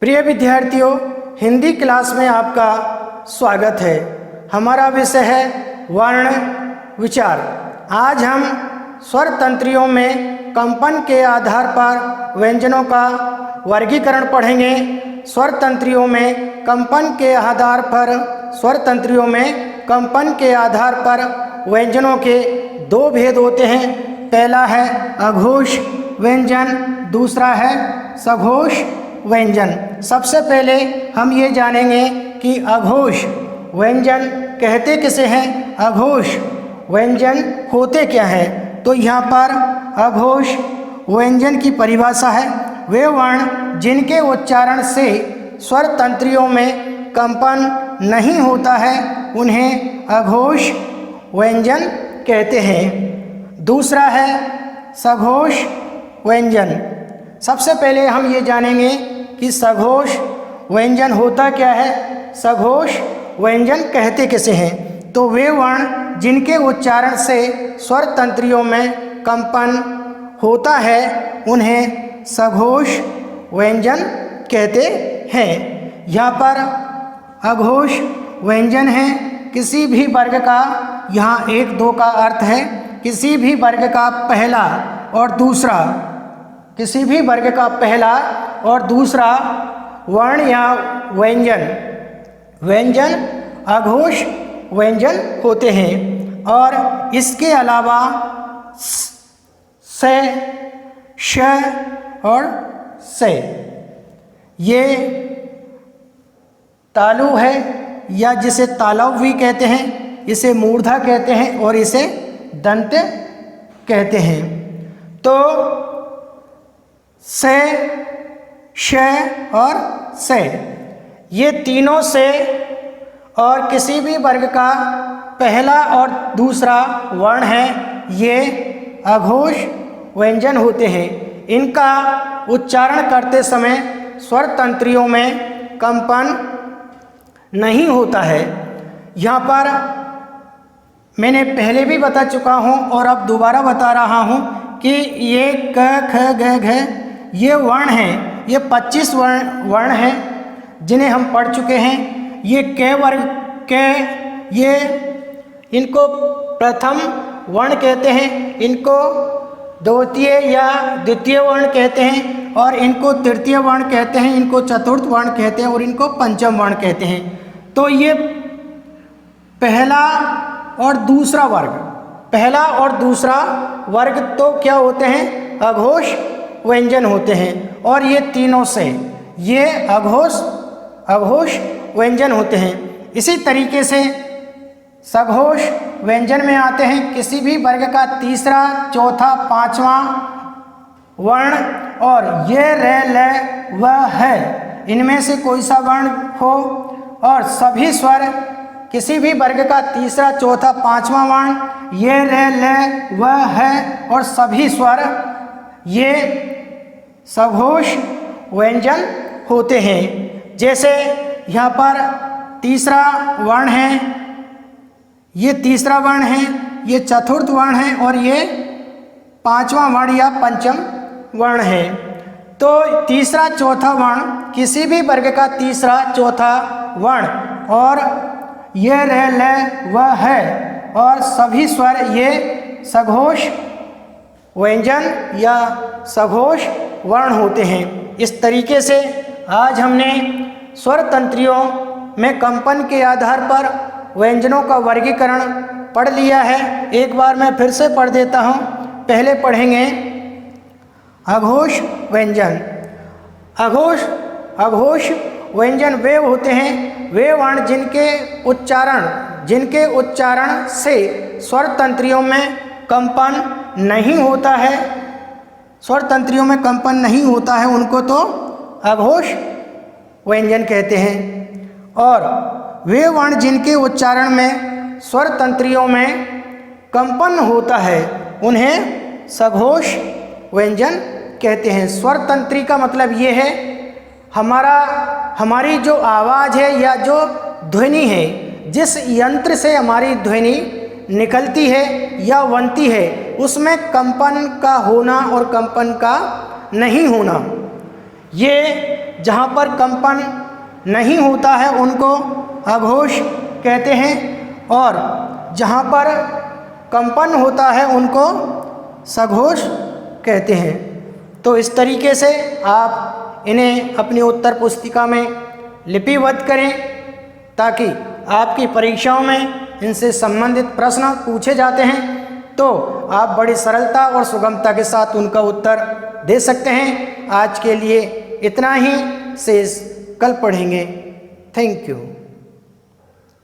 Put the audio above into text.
प्रिय विद्यार्थियों, हिंदी क्लास में आपका स्वागत है। हमारा विषय है वर्ण विचार। आज हम स्वर तंत्रियों में कंपन के आधार पर व्यंजनों का वर्गीकरण पढ़ेंगे। स्वर तंत्रियों में कंपन के आधार पर व्यंजनों के दो भेद होते हैं। पहला है अघोष व्यंजन, दूसरा है सघोष व्यंजन। सबसे पहले हम ये जानेंगे कि अघोष व्यंजन कहते किसे हैं, अघोष व्यंजन होते क्या हैं। तो यहाँ पर अघोष व्यंजन की परिभाषा है, वे वर्ण जिनके उच्चारण से स्वर तंत्रियों में कंपन नहीं होता है उन्हें अघोष व्यंजन कहते हैं। दूसरा है सघोष व्यंजन। सबसे पहले हम ये जानेंगे कि सघोष व्यंजन होता क्या है, सघोष व्यंजन कहते किसे हैं। तो वे वर्ण जिनके उच्चारण से स्वर तंत्रियों में कंपन होता है उन्हें सघोष व्यंजन कहते हैं। यहाँ पर अघोष व्यंजन है किसी भी वर्ग का, यहाँ एक दो का अर्थ है किसी भी वर्ग का पहला और दूसरा, किसी भी वर्ग का पहला और दूसरा वर्ण या व्यंजन अघोष व्यंजन होते हैं। और इसके अलावा स, श और से, ये तालु है या जिसे तालव भी कहते हैं, इसे मूर्धा कहते हैं और इसे दंत कहते हैं। तो से, श और से, ये तीनों से और किसी भी वर्ग का पहला और दूसरा वर्ण है, ये अघोष व्यंजन होते हैं। इनका उच्चारण करते समय स्वर तंत्रियों में कंपन नहीं होता है। यहाँ पर मैंने पहले भी बता चुका हूँ और अब दोबारा बता रहा हूँ कि ये क ख ग घ ये वर्ण हैं, ये 25 वर्ण हैं जिन्हें हम पढ़ चुके हैं। ये क वर्ग के, ये इनको प्रथम वर्ण कहते हैं, इनको द्वितीय या द्वितीय वर्ण कहते हैं और इनको तृतीय वर्ण कहते हैं, इनको चतुर्थ वर्ण कहते हैं और इनको पंचम वर्ण कहते हैं। तो ये पहला और दूसरा वर्ग, पहला और दूसरा वर्ग तो क्या होते हैं, अघोष व्यंजन होते हैं। और ये तीनों से ये अघोष व्यंजन होते हैं। इसी तरीके से सघोष व्यंजन में आते हैं किसी भी वर्ग का तीसरा, चौथा, पांचवा वर्ण और ये रे ल व है, इनमें से कोई सा वर्ण हो और सभी स्वर किसी भी वर्ग का तीसरा, चौथा, पांचवा वर्ण ये रे ल व है और सभी स्वर ये सघोष व्यंजन होते हैं। जैसे यहाँ पर तीसरा वर्ण है, ये तीसरा वर्ण है, ये चतुर्थ वर्ण है और ये पांचवा वर्ण या पंचम वर्ण है। तो तीसरा, चौथा वर्ण किसी भी वर्ग का तीसरा, चौथा वर्ण और ये रे ल व है और सभी स्वर ये सघोष व्यंजन या सघोष वर्ण होते हैं। इस तरीके से आज हमने स्वर तंत्रियों में कंपन के आधार पर व्यंजनों का वर्गीकरण पढ़ लिया है। एक बार मैं फिर से पढ़ देता हूँ। पहले पढ़ेंगे अघोष व्यंजन। अघोष व्यंजन वे होते हैं, वे वर्ण जिनके उच्चारण से स्वर तंत्रियों में कंपन नहीं होता है, स्वर तंत्रियों में कंपन नहीं होता है, उनको तो अघोष व्यंजन कहते हैं। और वे वर्ण जिनके उच्चारण में स्वर तंत्रियों में कंपन होता है उन्हें सघोष व्यंजन कहते हैं। स्वर तंत्री का मतलब ये है हमारी जो आवाज़ है या जो ध्वनि है, जिस यंत्र से हमारी ध्वनि निकलती है या बनती है, उसमें कंपन का होना और कंपन का नहीं होना, ये जहाँ पर कंपन नहीं होता है उनको अघोष कहते हैं, और जहाँ पर कंपन होता है उनको सघोष कहते हैं। तो इस तरीके से आप इन्हें अपनी उत्तर पुस्तिका में लिपिबद्ध करें ताकि आपकी परीक्षाओं में इनसे संबंधित प्रश्न पूछे जाते हैं तो आप बड़ी सरलता और सुगमता के साथ उनका उत्तर दे सकते हैं। आज के लिए इतना ही, शेष कल पढ़ेंगे। Thank you.